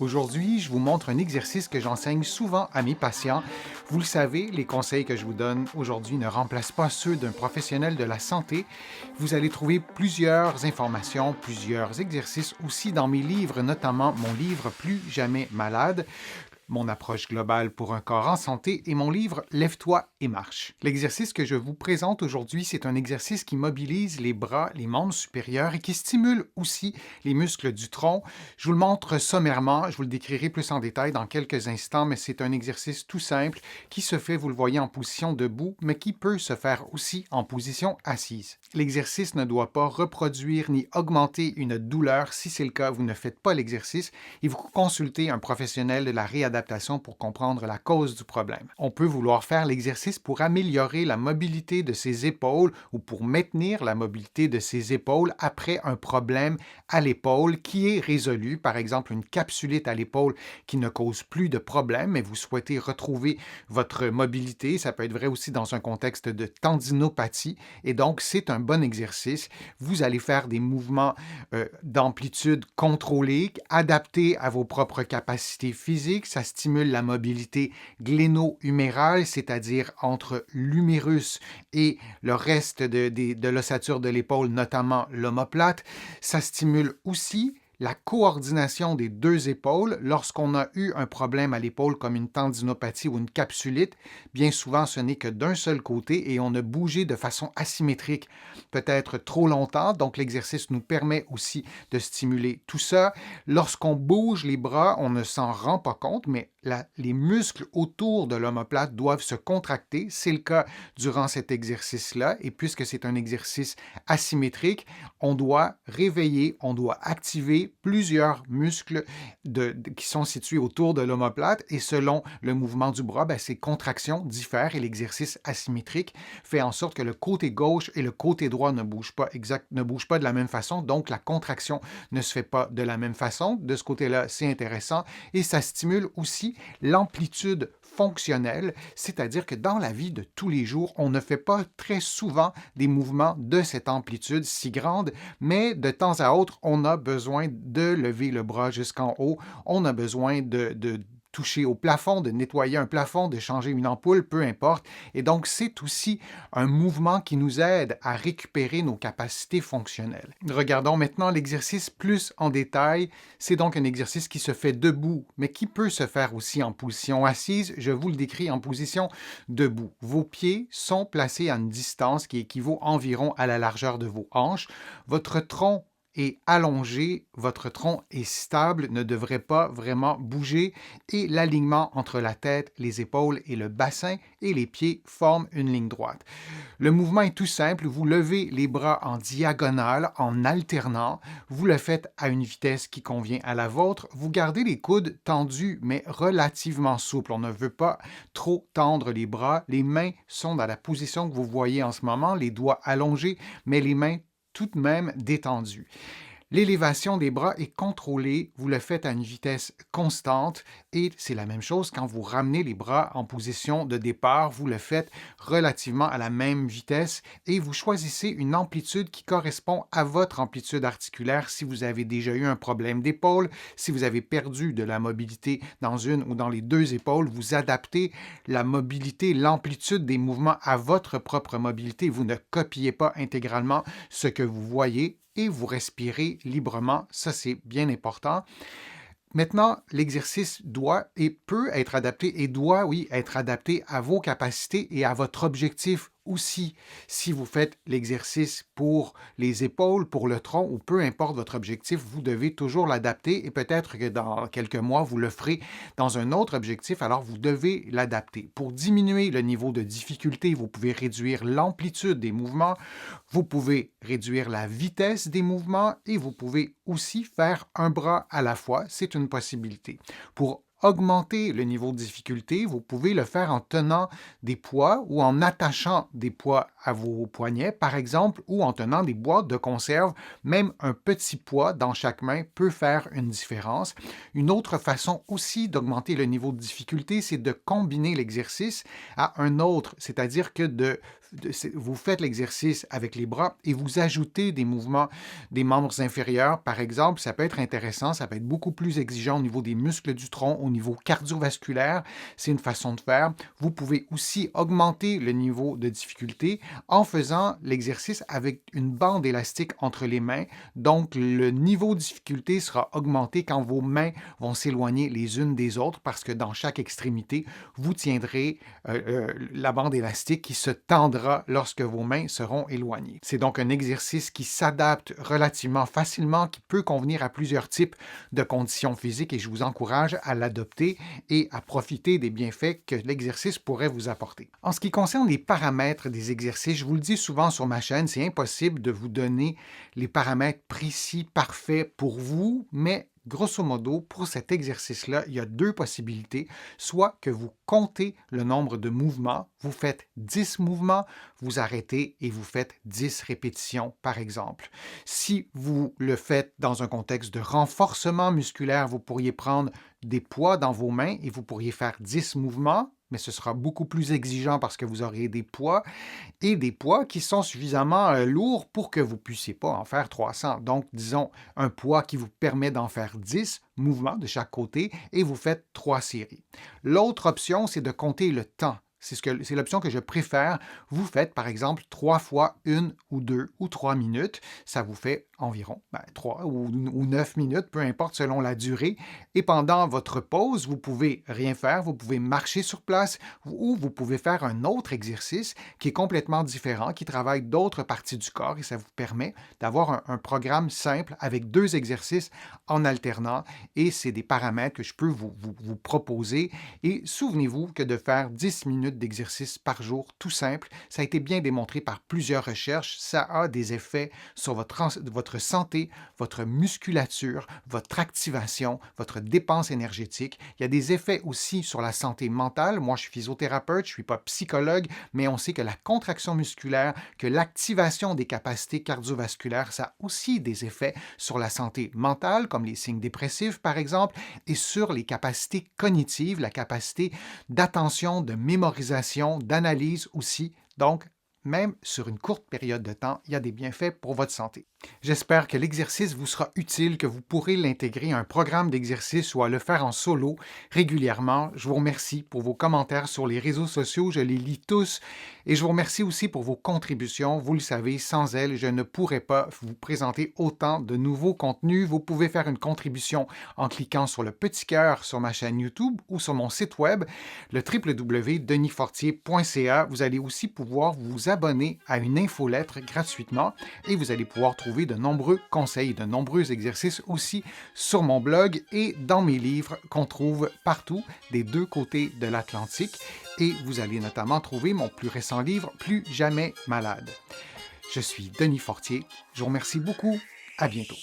Aujourd'hui, je vous montre un exercice que j'enseigne souvent à mes patients. Vous le savez, les conseils que je vous donne aujourd'hui ne remplacent pas ceux d'un professionnel de la santé. Vous allez trouver plusieurs informations, plusieurs exercices aussi dans mes livres, notamment mon livre Plus jamais malade, mon approche globale pour un corps en santé et mon livre Lève-toi et marche. L'exercice que je vous présente aujourd'hui, c'est un exercice qui mobilise les bras, les membres supérieurs et qui stimule aussi les muscles du tronc. Je vous le montre sommairement, je vous le décrirai plus en détail dans quelques instants, mais c'est un exercice tout simple qui se fait, vous le voyez, en position debout, mais qui peut se faire aussi en position assise. L'exercice ne doit pas reproduire ni augmenter une douleur. Si c'est le cas, vous ne faites pas l'exercice et vous consultez un professionnel de la réadaptation pour comprendre la cause du problème. On peut vouloir faire l'exercice pour améliorer la mobilité de ses épaules ou pour maintenir la mobilité de ses épaules après un problème à l'épaule qui est résolu, par exemple une capsulite à l'épaule qui ne cause plus de problème, mais vous souhaitez retrouver votre mobilité. Ça peut être vrai aussi dans un contexte de tendinopathie et donc c'est un bon exercice. Vous allez faire des mouvements d'amplitude contrôlée, adaptés à vos propres capacités physiques. Ça stimule la mobilité gléno-humérale, c'est-à-dire entre l'humérus et le reste de l'ossature de l'épaule, notamment l'omoplate. Ça stimule aussi la coordination des deux épaules lorsqu'on a eu un problème à l'épaule comme une tendinopathie ou une capsulite. Bien souvent, ce n'est que d'un seul côté et on a bougé de façon asymétrique, peut-être trop longtemps. Donc, l'exercice nous permet aussi de stimuler tout ça. Lorsqu'on bouge les bras, on ne s'en rend pas compte, mais les muscles autour de l'omoplate doivent se contracter. C'est le cas durant cet exercice-là. Et puisque c'est un exercice asymétrique, on doit réveiller, on doit activer plusieurs muscles qui sont situés autour de l'omoplate et selon le mouvement du bras, ces contractions diffèrent et l'exercice asymétrique fait en sorte que le côté gauche et le côté droit ne bougent pas de la même façon, donc la contraction ne se fait pas de la même façon. De ce côté-là, c'est intéressant et ça stimule aussi l'amplitude fonctionnelle, c'est-à-dire que dans la vie de tous les jours, on ne fait pas très souvent des mouvements de cette amplitude si grande, mais de temps à autre, on a besoin de lever le bras jusqu'en haut, on a besoin de toucher au plafond, de nettoyer un plafond, de changer une ampoule, peu importe. Et donc, c'est aussi un mouvement qui nous aide à récupérer nos capacités fonctionnelles. Regardons maintenant l'exercice plus en détail. C'est donc un exercice qui se fait debout, mais qui peut se faire aussi en position assise. Je vous le décris en position debout. Vos pieds sont placés à une distance qui équivaut environ à la largeur de vos hanches. Votre tronc est allongé, votre tronc est stable, ne devrait pas vraiment bouger et l'alignement entre la tête, les épaules et le bassin et les pieds forme une ligne droite. Le mouvement est tout simple, vous levez les bras en diagonale, en alternant, vous le faites à une vitesse qui convient à la vôtre, vous gardez les coudes tendus mais relativement souples, on ne veut pas trop tendre les bras, les mains sont dans la position que vous voyez en ce moment, les doigts allongés mais les mains tout de même détendues. L'élévation des bras est contrôlée, vous le faites à une vitesse constante et c'est la même chose quand vous ramenez les bras en position de départ, vous le faites relativement à la même vitesse et vous choisissez une amplitude qui correspond à votre amplitude articulaire si vous avez déjà eu un problème d'épaule, si vous avez perdu de la mobilité dans une ou dans les deux épaules, vous adaptez la mobilité, l'amplitude des mouvements à votre propre mobilité, vous ne copiez pas intégralement ce que vous voyez et vous respirez librement. Ça, c'est bien important. Maintenant, l'exercice doit et peut être adapté et doit, oui, être adapté à vos capacités et à votre objectif aussi. Si vous faites l'exercice pour les épaules, pour le tronc ou peu importe votre objectif, vous devez toujours l'adapter et peut-être que dans quelques mois, vous le ferez dans un autre objectif, alors vous devez l'adapter. Pour diminuer le niveau de difficulté, vous pouvez réduire l'amplitude des mouvements, vous pouvez réduire la vitesse des mouvements et vous pouvez aussi faire un bras à la fois. C'est une possibilité. Pour augmenter le niveau de difficulté, vous pouvez le faire en tenant des poids ou en attachant des poids à vos poignets, par exemple, ou en tenant des boîtes de conserve. Même un petit poids dans chaque main peut faire une différence. Une autre façon aussi d'augmenter le niveau de difficulté, c'est de combiner l'exercice à un autre, c'est-à-dire que de vous faites l'exercice avec les bras et vous ajoutez des mouvements des membres inférieurs, par exemple, ça peut être intéressant, ça peut être beaucoup plus exigeant au niveau des muscles du tronc, au niveau cardiovasculaire, c'est une façon de faire. Vous pouvez aussi augmenter le niveau de difficulté en faisant l'exercice avec une bande élastique entre les mains. Donc, le niveau de difficulté sera augmenté quand vos mains vont s'éloigner les unes des autres parce que dans chaque extrémité, vous tiendrez la bande élastique qui se tendra lorsque vos mains seront éloignées. C'est donc un exercice qui s'adapte relativement facilement, qui peut convenir à plusieurs types de conditions physiques et je vous encourage à l'adopter et à profiter des bienfaits que l'exercice pourrait vous apporter. En ce qui concerne les paramètres des exercices, je vous le dis souvent sur ma chaîne, c'est impossible de vous donner les paramètres précis, parfaits pour vous, mais grosso modo, pour cet exercice-là, il y a deux possibilités. Soit que vous comptez le nombre de mouvements, vous faites 10 mouvements, vous arrêtez et vous faites 10 répétitions, par exemple. Si vous le faites dans un contexte de renforcement musculaire, vous pourriez prendre des poids dans vos mains et vous pourriez faire 10 mouvements, mais ce sera beaucoup plus exigeant parce que vous aurez des poids et des poids qui sont suffisamment lourds pour que vous ne puissiez pas en faire 300. Donc, disons, un poids qui vous permet d'en faire 10 mouvements de chaque côté et vous faites 3 séries. L'autre option, c'est de compter le temps. C'est l'option que je préfère. Vous faites, par exemple, 3 fois 1 ou 2 ou 3 minutes. Ça vous fait environ 3 ou 9 minutes, peu importe selon la durée. Et pendant votre pause, vous pouvez rien faire. Vous pouvez marcher sur place ou vous pouvez faire un autre exercice qui est complètement différent, qui travaille d'autres parties du corps et ça vous permet d'avoir un programme simple avec 2 exercices en alternant. Et c'est des paramètres que je peux vous proposer. Et souvenez-vous que de faire 10 minutes d'exercice par jour, tout simple. Ça a été bien démontré par plusieurs recherches. Ça a des effets sur votre santé, votre musculature, votre activation, votre dépense énergétique. Il y a des effets aussi sur la santé mentale. Moi, je suis physiothérapeute, je ne suis pas psychologue, mais on sait que la contraction musculaire, que l'activation des capacités cardiovasculaires, ça a aussi des effets sur la santé mentale, comme les signes dépressifs, par exemple, et sur les capacités cognitives, la capacité d'attention, de mémorisation, d'analyse aussi. Donc, même sur une courte période de temps, il y a des bienfaits pour votre santé. J'espère que l'exercice vous sera utile, que vous pourrez l'intégrer à un programme d'exercice ou à le faire en solo régulièrement. Je vous remercie pour vos commentaires sur les réseaux sociaux, je les lis tous et je vous remercie aussi pour vos contributions. Vous le savez, sans elles, je ne pourrais pas vous présenter autant de nouveaux contenus. Vous pouvez faire une contribution en cliquant sur le petit cœur sur ma chaîne YouTube ou sur mon site web, le www.denisfortier.ca. Vous allez aussi pouvoir vous abonner à une infolettre gratuitement et vous allez pouvoir trouver de nombreux conseils, de nombreux exercices aussi sur mon blog et dans mes livres qu'on trouve partout des deux côtés de l'Atlantique. Et vous allez notamment trouver mon plus récent livre, Plus jamais malade. Je suis Denis Fortier. Je vous remercie beaucoup. À bientôt.